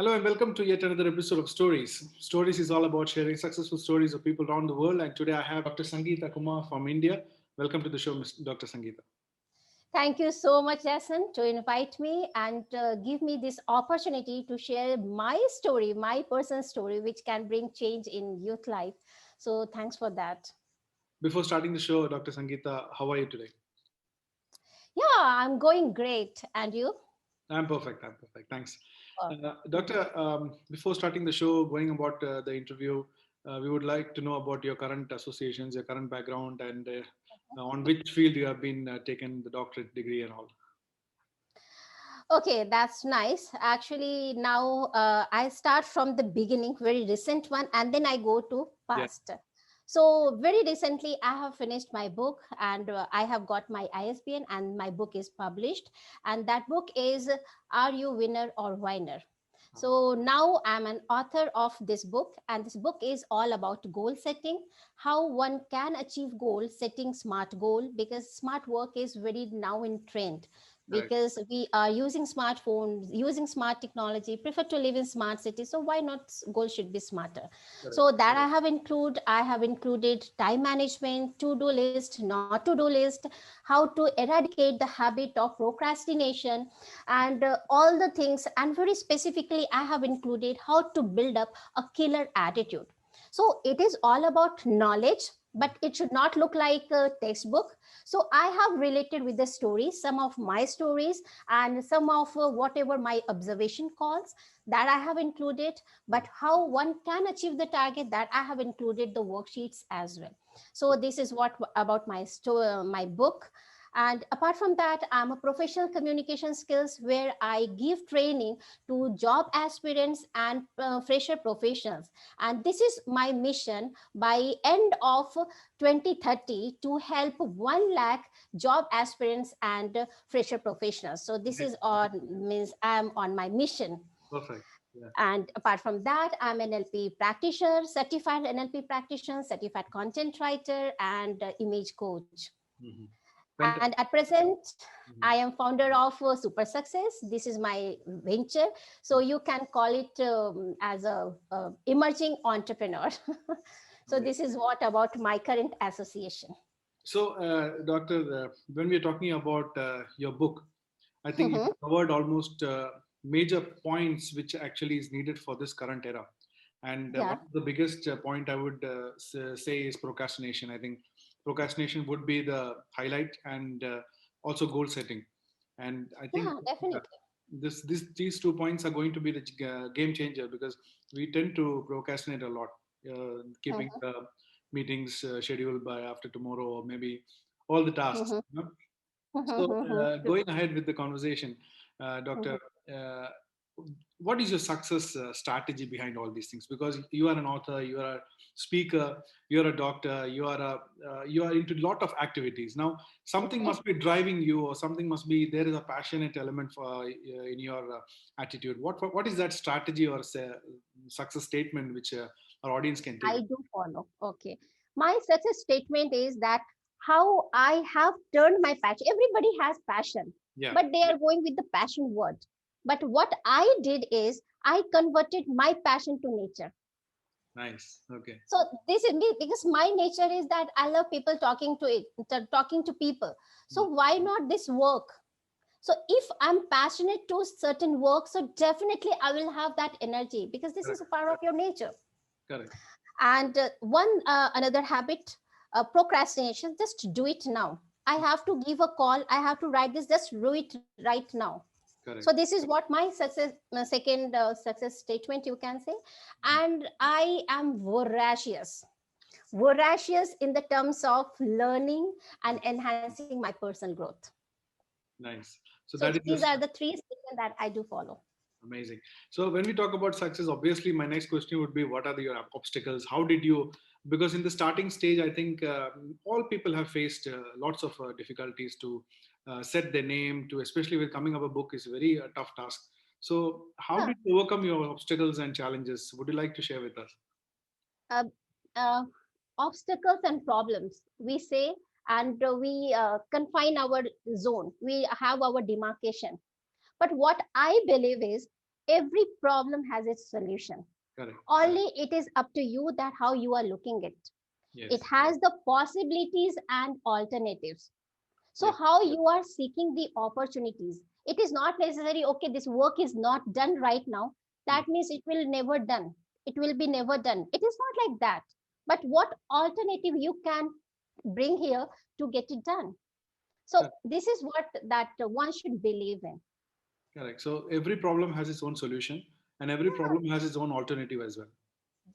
Hello and welcome to yet another episode of Stories. Stories is all about sharing successful stories of people around the world. And today I have Dr. Sangeeta Kumar from India. Welcome to the show, Dr. Sangeeta. Thank you so much, Jason, to invite me and give me this opportunity to share my story, my personal story, which can bring change in youth life. So, thanks for that. Before starting the show, Dr. Sangeeta, how are you today? Yeah, I'm going great. And you? I'm perfect. I'm perfect. Thanks. Mhm. Doctor, before starting the show, going about the interview, we would like to know about your current associations, your current background, and on which field you have been taken the doctorate degree and all. Okay, that's nice. Actually, now I start from the beginning, very recent one, and then I go to Yeah. past. So very recently, I have finished my book, and I have got my ISBN, and my book is published. And that book is "Are You Winner or Whiner?" So now I'm an author of this book, and this book is all about goal setting, how one can achieve goal setting smart goal, because smart work is very now in trend, Correct. because we are using smartphones, using smart technology, prefer to live in smart cities. So why not goal should be smarter? Correct. So that I have included time management, to-do list, not to-do list, how to eradicate the habit of procrastination, and all the things. And very specifically, I have included how to build up a killer attitude. So it is all about knowledge, but it should not look like a textbook. So I have related with the stories, some of my stories, and some of whatever my observation calls, that I have included. But how one can achieve the target, that I have included the worksheets as well. So this is what about my book. And apart from that, I'm a professional communication skills, where I give training to job aspirants and fresher professionals. And this is my mission by end of 2030, to help 1 lakh job aspirants and fresher professionals. So this is on, means I'm on my mission. Perfect. Yeah. And apart from that, I'm NLP practitioner, certified NLP practitioner, certified content writer, and image coach. Mhm. And Fantastic. at present, I Mhm. am founder of Super Success. This is my venture. So you can call it as a emerging entrepreneur. So Amazing. this is what about my current association. So, Doctor, when we're talking about your book, I think you Mhm. covered almost major points which actually is needed for this current era. And one Yeah. of the biggest point I would say is procrastination. I think procrastination would be the highlight, and also goal setting. And I think Yeah, definitely. these 2 points are going to be the game changer, because we tend to procrastinate a lot, keeping Mhm. the meetings scheduled by after tomorrow, or maybe all the tasks. Mhm. Mhm. So, Mhm. True. going ahead with the conversation, Doctor, Mhm. uh, what is your success strategy behind all these things? Because you are an author, you are a speaker, you are a doctor, you are into a lot of activities. Now, something Mhm. must be driving you, or something must be there is a passionate element for in your attitude. What is that strategy or say, success statement which our audience can take? I do follow. Okay. My success statement is that how I have turned my passion. Everybody has passion, Yeah, but they are going with the passion word. But what I did is I converted my passion to nature. nice. Okay. So this is me, because my nature is that I love people talking to it, talking to people. So Mm, why not this work? So if I'm passionate to certain work, so definitely I will have that energy, because this is correct. a part of your nature. Correct. And one another habit, procrastination, just do it now. I have to give a call, I have to write this, just do it right now. So Correct. this is what my success, second success statement, you can say. And I am voracious in the terms of learning and enhancing my personal growth. Nice. So So that is these just are the three statements that I do follow. amazing. So when we talk about success, obviously my next question would be, what are your obstacles? How did you? Because in the starting stage, I think all people have faced lots of difficulties to set their name. To especially with coming up a book is a very tough task. So how Yeah. did you overcome your obstacles and challenges? Would you like to share with us? uh, uh, Obstacles and problems, we say, and we confine our zone, we have our demarcation. But what I believe is, every problem has its solution. Correct. Only it is up to you that how you are looking at it. It Yes. has the possibilities and alternatives. So Yes. how you are seeking the opportunities. It is not necessary, okay, this work is not done right now. Mm. That means it will never done. It will be never done. It is not like that. But what alternative you can bring here to get it done? So Correct. this is what that one should believe in. Correct. So every problem has its own solution, and every Yeah. problem has its own alternative as well.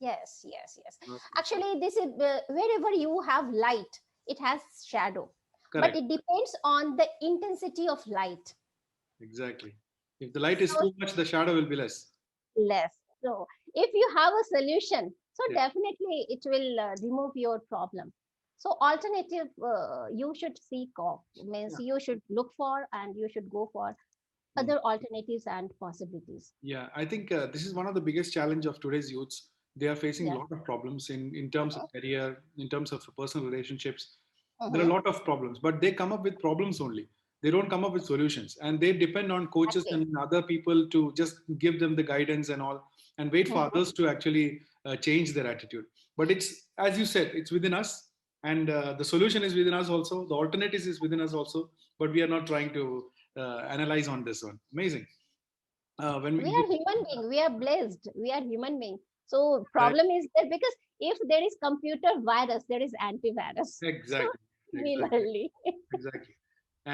Yes, yes, yes. Okay. Actually, this is wherever you have light, it has shadow. But Correct. it depends on the intensity of light. Exactly. If the light is So too much, the shadow will be less. less. So if you have a solution, so Yeah. definitely it will remove your problem. So alternative you should seek of, means Yeah. you should look for and you should go for Mm. other alternatives and possibilities. Yeah, I think this is one of the biggest challenge of today's youths. They are facing a Yeah. lot of problems in terms of Uh-huh. career, in terms of personal relationships. There are a Uh-huh. lot of problems, but they come up with problems only. They don't come up with solutions, and they depend on coaches Exactly. and other people to just give them the guidance and all, and wait for Uh-huh. others to actually change their attitude. But it's, as you said, it's within us, and the solution is within us also. The alternatives is within us also, but we are not trying to analyze on this one. Amazing. When We we are human being. We are blessed. We are human being. So correct. problem is there because if there is computer virus, there is antivirus. So Exactly, exactly, similarly. exactly.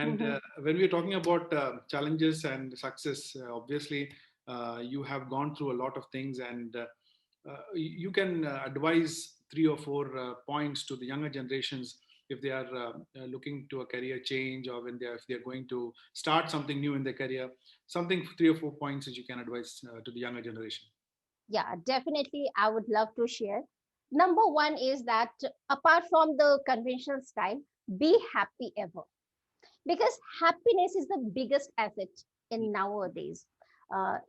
And Mhm. when we're talking about challenges and success, obviously, you have gone through a lot of things, and you can advise three or four points to the younger generations if they are looking to a career change, or when they are, if they are going to start something new in their career. Something, three or four points that you can advise to the younger generation. Yeah, definitely. I would love to share. Number one is that apart from the conventional style, be happy ever because happiness is the biggest asset in nowadays,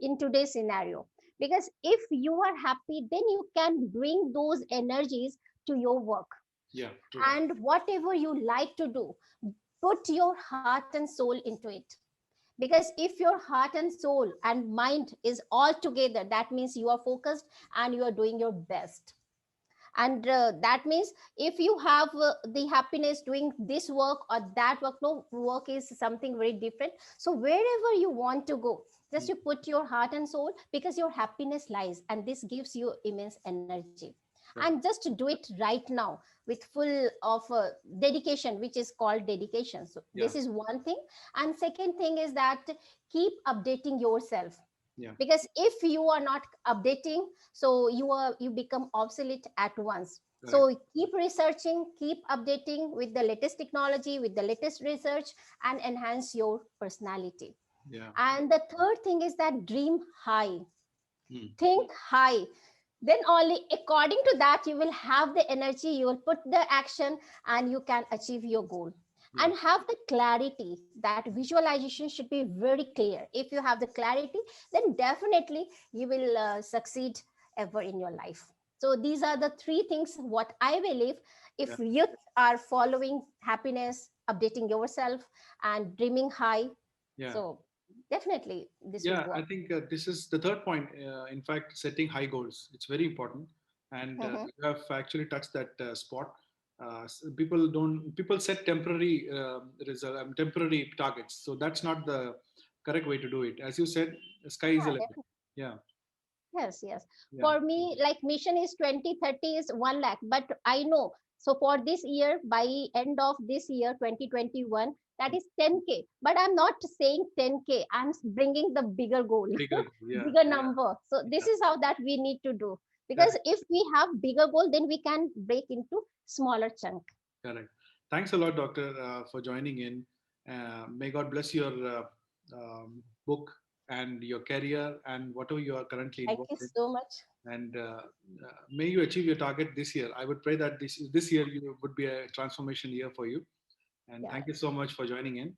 in today's scenario. Because if you are happy, then you can bring those energies to your work Yeah, true. and whatever you like to do, put your heart and soul into it. Because if your heart and soul and mind is all together, that means you are focused and you are doing your best. And that means if you have the happiness doing this work or that work, no, work is something very different. So wherever you want to go, just Mm. you put your heart and soul, because your happiness lies, and this gives you immense energy. And Correct. just do it right now with full of dedication, which is called dedication. So Yeah, this is one thing. And second thing is that keep updating yourself, yeah, because if you are not updating, so you become obsolete at once. correct. So keep researching, keep updating with the latest technology, with the latest research, and enhance your personality. Yeah. And the third thing is that dream high, Mm. think high. Then only according to that you will have the energy, you will put the action, and you can achieve your goal. Yeah. And have the clarity, that visualization should be very clear. If you have the clarity, then definitely you will succeed ever in your life. So these are the three things what I believe. Yeah. If you are following happiness, updating yourself, and dreaming high, Yeah. so definitely this will Yeah, I work. think this is the third point. In fact, setting high goals. It's very important, and Mhm. you have actually touched that spot. People don't. People set temporary temporary targets. So that's not the correct way to do it. As you said, the sky is the Yeah, limit. Yeah, yes, yes. yeah, For me, like mission is 2030 is 1 lakh, but I know. So for this year, by end of this year, 2021, that is 10K. But I'm not saying 10K. I'm bringing the bigger goal, bigger. Yeah, bigger number. So this yeah, is how that we need to do. Because correct, if we have bigger goal, then we can break into smaller chunk. correct. Thanks a lot, Doctor, for joining in. May God bless your book and your career and whatever you are currently Thank involved you in. so much. And may you achieve your target this year. I would pray that this year you would be a transformation year for you. And Yeah. thank you so much for joining in.